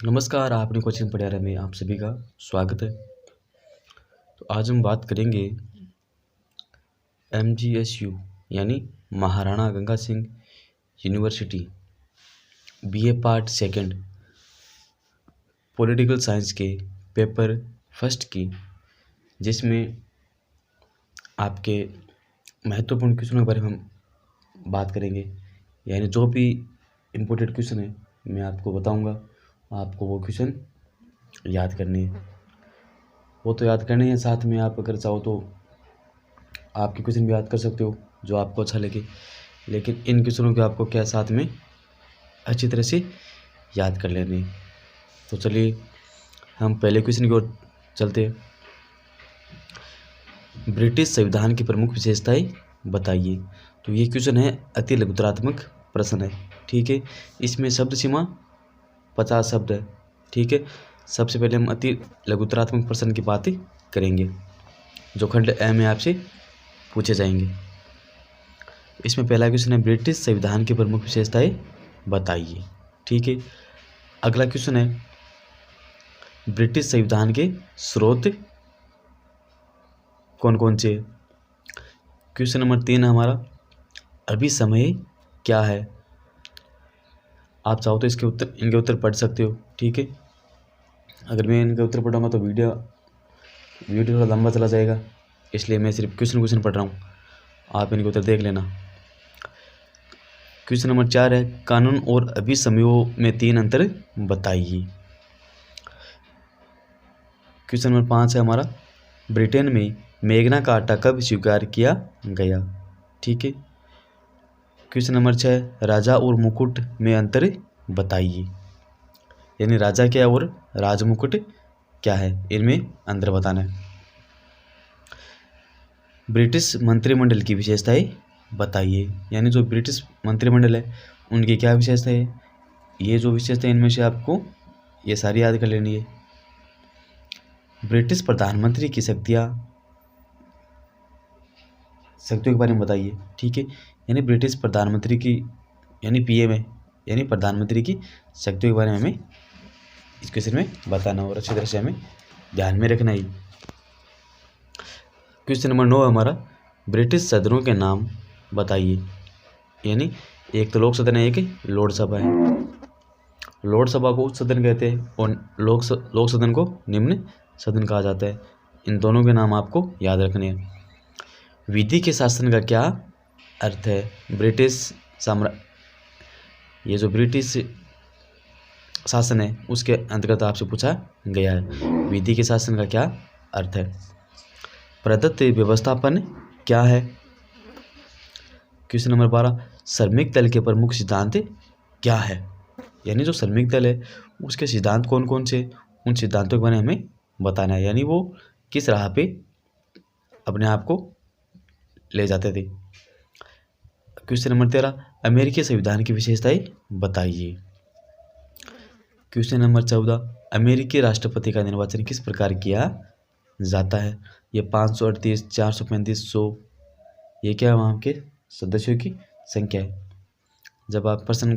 नमस्कार, आपने कोचिंग पढ़ाया में आप सभी का स्वागत है। तो आज हम बात करेंगे MGSU यानी Maharana Ganga Singh university BA part second political science के पेपर फर्स्ट की, जिसमें आपके महत्वपूर्ण क्वेश्चनों के बारे में हम बात करेंगे। यानी जो भी इम्पोर्टेंट क्वेश्चन है मैं आपको बताऊंगा, आपको वो क्वेश्चन याद करने हैं। वो तो याद करने हैं, साथ में आप अगर चाहो तो आपके क्वेश्चन भी याद कर सकते हो जो आपको अच्छा लगे, लेकिन इन क्वेश्चनों के आपको क्या साथ में अच्छी तरह से याद कर लेने हैं। तो चलिए हम पहले क्वेश्चन की ओर चलते हैं। ब्रिटिश संविधान की प्रमुख विशेषताएं बताइए। तो ये क्वेश्चन है, अति लघुतरात्मक प्रश्न है, ठीक है। इसमें शब्द सीमा 50 शब्द है, ठीक है। सबसे पहले हम अति लघुतरात्मक प्रश्न की बात करेंगे जो खंड ए में आपसे पूछे जाएंगे। इसमें पहला क्वेश्चन है, ब्रिटिश संविधान की प्रमुख विशेषताएं बताइए, ठीक है। अगला क्वेश्चन है, ब्रिटिश संविधान के स्रोत कौन कौन से। क्वेश्चन नंबर 3 है हमारा, अभिसमय क्या है। आप चाहो तो इनके उत्तर पढ़ सकते हो, ठीक है। अगर मैं इनके उत्तर पढ़ाऊंगा तो वीडियो थोड़ा लंबा चला जाएगा, इसलिए मैं सिर्फ क्वेश्चन पढ़ रहा हूँ, आप इनके उत्तर देख लेना। क्वेश्चन नंबर 4 है, कानून और अभिसमयों में 3 अंतर बताइए। क्वेश्चन नंबर 5 है हमारा, ब्रिटेन में मैग्ना कार्टा कब स्वीकार किया गया, ठीक है। क्वेश्चन नंबर 6, राजा और मुकुट में अंतर बताइए। यानी राजा क्या है और राजमुकुट क्या है, इनमें अंतर बताना है। ब्रिटिश मंत्रिमंडल की विशेषताएं बताइए। यानी जो ब्रिटिश मंत्रिमंडल है उनकी क्या विशेषता है, ये जो विशेषता है इनमें से आपको ये सारी याद कर लेनी है। ब्रिटिश प्रधानमंत्री की शक्तियों के बारे में बताइए, ठीक है। यानी ब्रिटिश प्रधानमंत्री की यानी PM है, यानी प्रधानमंत्री की शक्तियों के बारे में हमें इस क्वेश्चन में बताना और अच्छी तरह से हमें ध्यान में रखना ही। क्वेश्चन नंबर 9 हमारा, ब्रिटिश सदनों के नाम बताइए। यानी एक तो लोक सदन है, एक लोक सभा है। लोक सभा को उच्च सदन कहते हैं और लोक सदन को निम्न सदन कहा जाता है। इन दोनों के नाम आपको याद रखने हैं। विधि के शासन का क्या अर्थ है। ये जो ब्रिटिश शासन है उसके अंतर्गत आपसे पूछा गया है, विधि के शासन का क्या अर्थ है। प्रदत्त व्यवस्थापन क्या है। क्वेश्चन नंबर 12, श्रमिक दल के प्रमुख सिद्धांत क्या है। यानी जो श्रमिक दल है उसके सिद्धांत कौन कौन से, उन सिद्धांतों के बारे में हमें बताना है। यानी वो किस राह पे अपने आप को ले जाते थे। क्वेश्चन नंबर 13, अमेरिकी संविधान की विशेषताएं बताइए। क्वेश्चन नंबर 14, अमेरिकी राष्ट्रपति का निर्वाचन किस प्रकार किया जाता है। ये 538, 435, 100, ये क्या है वहाँ के सदस्यों की संख्या है। जब आप प्रश्न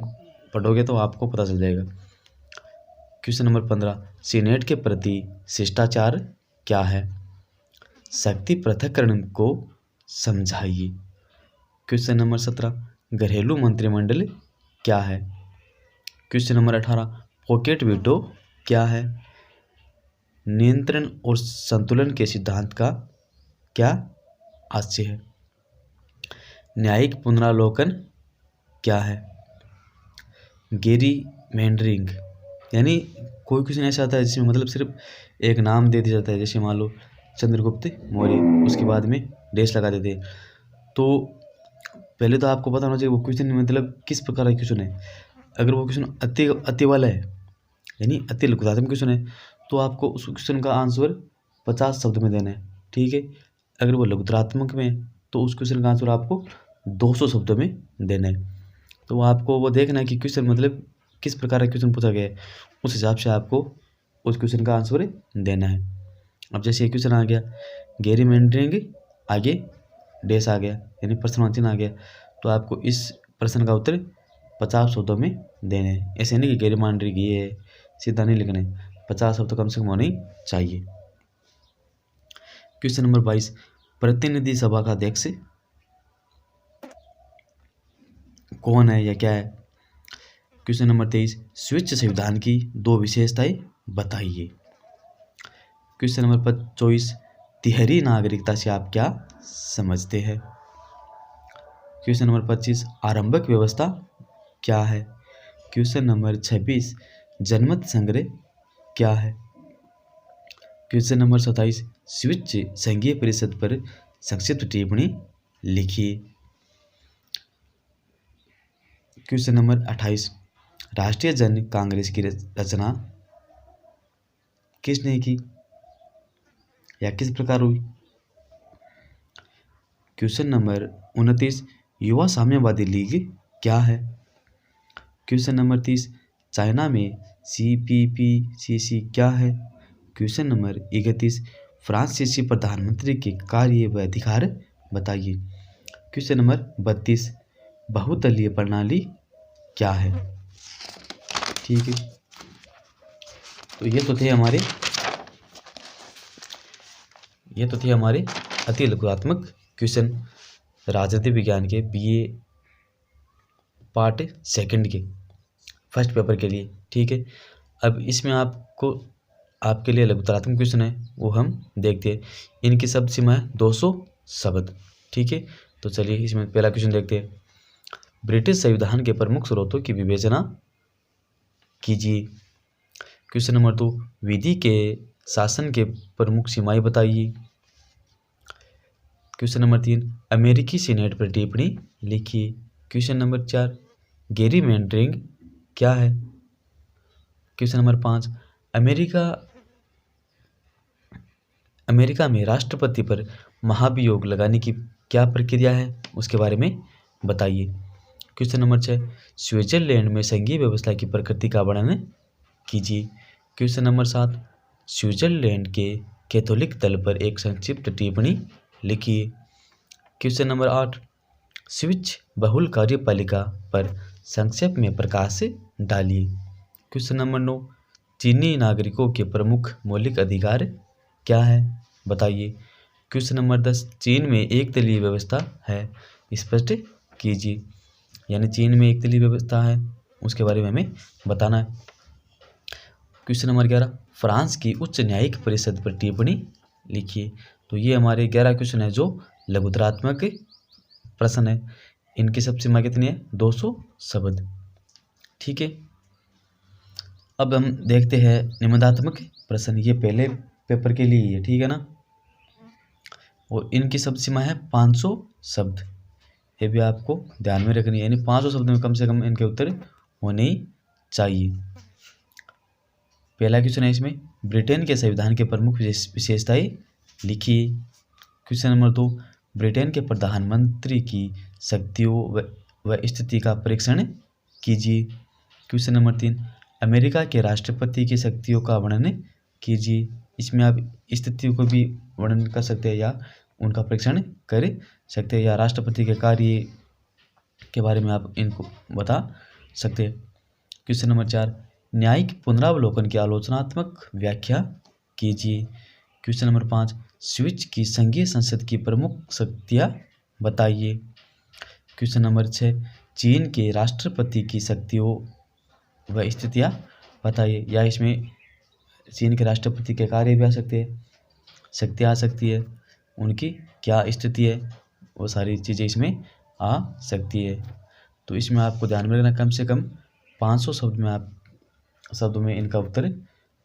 पढ़ोगे तो आपको पता चल जाएगा। क्वेश्चन नंबर 15, सीनेट के प्रति शिष्टाचार क्या है। शक्ति पृथक्करण को समझाइए। क्वेश्चन नंबर 17, घरेलू मंत्रिमंडल क्या है। क्वेश्चन नंबर 18, पॉकेट वीटो क्या है। नियंत्रण और संतुलन के सिद्धांत का क्या आशय है। न्यायिक पुनरावलोकन क्या है। गेरीमैंडरिंग, यानी कोई क्वेश्चन ऐसा आता है जिसमें मतलब सिर्फ एक नाम दे दिया जाता है, जैसे मान लो चंद्रगुप्त मौर्य, उसके बाद में डैश लगा देते हैं। तो पहले तो आपको पता होना चाहिए वो क्वेश्चन मतलब किस प्रकार का क्वेश्चन है। अगर वो क्वेश्चन अति वाला है यानी अति लघुतात्मक क्वेश्चन है तो आपको उस क्वेश्चन का आंसर 50 शब्द में देना है, ठीक है। अगर वो लघुतरात्मक में तो उस क्वेश्चन का आंसर आपको 200 शब्दों में देना है। तो आपको वो देखना है कि क्वेश्चन मतलब किस प्रकार का क्वेश्चन पूछा गया है, उस हिसाब से आपको उस क्वेश्चन का आंसर देना है। अब जैसे क्वेश्चन आ गया गेरीमैंडरिंग, आगे डैश आ गया यानी प्रश्नवाची आ गया, तो आपको इस प्रश्न का उत्तर 50 शब्दों में देने हैं। ऐसे नहीं कि गेरीमैंडरिंग ये है सीधा नहीं लिखने, 50 शब्द कम से कम होने चाहिए। क्वेश्चन नंबर 22, प्रतिनिधि सभा का अध्यक्ष कौन है या क्या है? क्वेश्चन नंबर 23, स्विच संविधान की 2 विशेषताएं बताइए। क्वेश्चन नंबर 24, तिहरी नागरिकता से आप क्या समझते हैं? क्वेश्चन नंबर 25, आरंभिक व्यवस्था क्या है? क्वेश्चन नंबर 26, जनमत संग्रह क्या है? क्वेश्चन नंबर 27, स्विच संघीय परिषद पर संक्षिप्त टिप्पणी लिखिए। क्वेश्चन नंबर 28, राष्ट्रीय जन कांग्रेस की रचना किसने की या किस प्रकार हुई? क्वेश्चन नंबर 29, युवा साम्यवादी लीग क्या है? क्वेश्चन नंबर 30, चाइना में CPPCC क्या है? क्वेश्चन नंबर 31, फ्रांसीसी प्रधानमंत्री के कार्य व अधिकार बताइए। क्वेश्चन नंबर 32, बहुतलीय प्रणाली क्या है? ठीक है, तो ये तो थे हमारे अति लघुत्मक क्वेश्चन राजनीति विज्ञान के BA पार्ट 2 के फर्स्ट पेपर के लिए। ठीक है, अब इसमें आपके लिए लघुत्तरात्मक क्वेश्चन है वो हम देखते हैं। इनकी शब्द सीमा है 200 शब्द। ठीक है, तो चलिए इसमें पहला क्वेश्चन देखते हैं। ब्रिटिश संविधान के प्रमुख स्रोतों की विवेचना कीजिए। क्वेश्चन नंबर 2, विधि के शासन के प्रमुख सीमाएं बताइए। क्वेश्चन नंबर 3, अमेरिकी सीनेट पर टिप्पणी लिखिए। क्वेश्चन नंबर 4, गेरीमैंडरिंग क्या है? क्वेश्चन नंबर 5, अमेरिका में राष्ट्रपति पर महाभियोग लगाने की क्या प्रक्रिया है, उसके बारे में बताइए। क्वेश्चन नंबर 6, स्विट्जरलैंड में संघीय व्यवस्था की प्रकृति का वर्णन कीजिए। क्वेश्चन नंबर 7, स्विट्जरलैंड के कैथोलिक दल पर एक संक्षिप्त टिप्पणी लिखिए। क्वेश्चन नंबर 8, स्विच बहुल कार्यपालिका पर संक्षेप में प्रकाश डालिए। क्वेश्चन नंबर 9, चीनी नागरिकों के प्रमुख मौलिक अधिकार क्या है, बताइए। क्वेश्चन नंबर 10, चीन में एक दलीय व्यवस्था है, स्पष्ट कीजिए। यानी चीन में एक दलीय व्यवस्था है उसके बारे में हमें बताना है। क्वेश्चन नंबर 11, फ्रांस की उच्च न्यायिक परिषद पर टिप्पणी लिखिए। तो ये हमारे 11 क्वेश्चन है जो लघुत्तरात्मक प्रश्न है। इनकी सब सीमा कितनी है? 200 शब्द। ठीक है, अब हम देखते हैं निबंधात्मक प्रश्न। ये पहले पेपर के लिए ही है, ठीक है ना। और इनकी सब सीमा है 500 शब्द। ये भी आपको ध्यान में रखनी है, यानी 500 शब्द में कम से कम इनके उत्तर होने ही चाहिए। पहला क्वेश्चन है इसमें, ब्रिटेन के संविधान के प्रमुख विशेषताएं लिखिए। क्वेश्चन नंबर 2, ब्रिटेन के प्रधानमंत्री की शक्तियों व स्थिति का परीक्षण कीजिए। क्वेश्चन नंबर 3, अमेरिका के राष्ट्रपति की शक्तियों का वर्णन कीजिए। इसमें आप स्थितियों को भी वर्णन कर सकते हैं या उनका परीक्षण कर सकते हैं, या राष्ट्रपति के कार्य के बारे में आप इनको बता सकते हैं। क्वेश्चन नंबर 4, न्यायिक पुनरावलोकन की आलोचनात्मक व्याख्या कीजिए। क्वेश्चन नंबर 5, स्विच की संघीय संसद की प्रमुख शक्तियाँ बताइए। क्वेश्चन नंबर 6, चीन के राष्ट्रपति की शक्तियों व स्थितियाँ बताइए, या इसमें चीन के राष्ट्रपति के कार्य भी आ सकते हैं, शक्तियाँ आ सकती है, उनकी क्या स्थिति है, वो सारी चीज़ें इसमें आ सकती है। तो इसमें आपको ध्यान में रखना, कम से कम 500 शब्दों में इनका उत्तर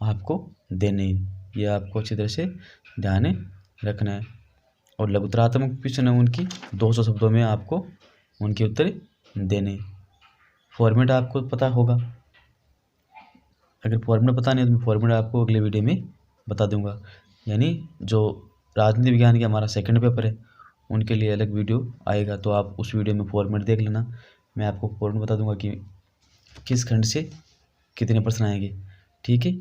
आपको देने हैं। ये आपको अच्छी तरह से ध्यान रखना है। और लघुत्तरात्मक क्वेश्चन है उनकी 200 शब्दों में आपको उनके उत्तर देने। फॉर्मेट आपको पता होगा, अगर फॉर्मेट पता नहीं तो मैं फॉर्मेट आपको अगले वीडियो में बता दूंगा। यानी जो राजनीति विज्ञान का हमारा 2nd पेपर है उनके लिए अलग वीडियो आएगा, तो आप उस वीडियो में फॉर्मेट देख लेना। मैं आपको फॉर्मेट बता दूंगा कि किस खंड से कितने प्रश्न आएंगे। ठीक है।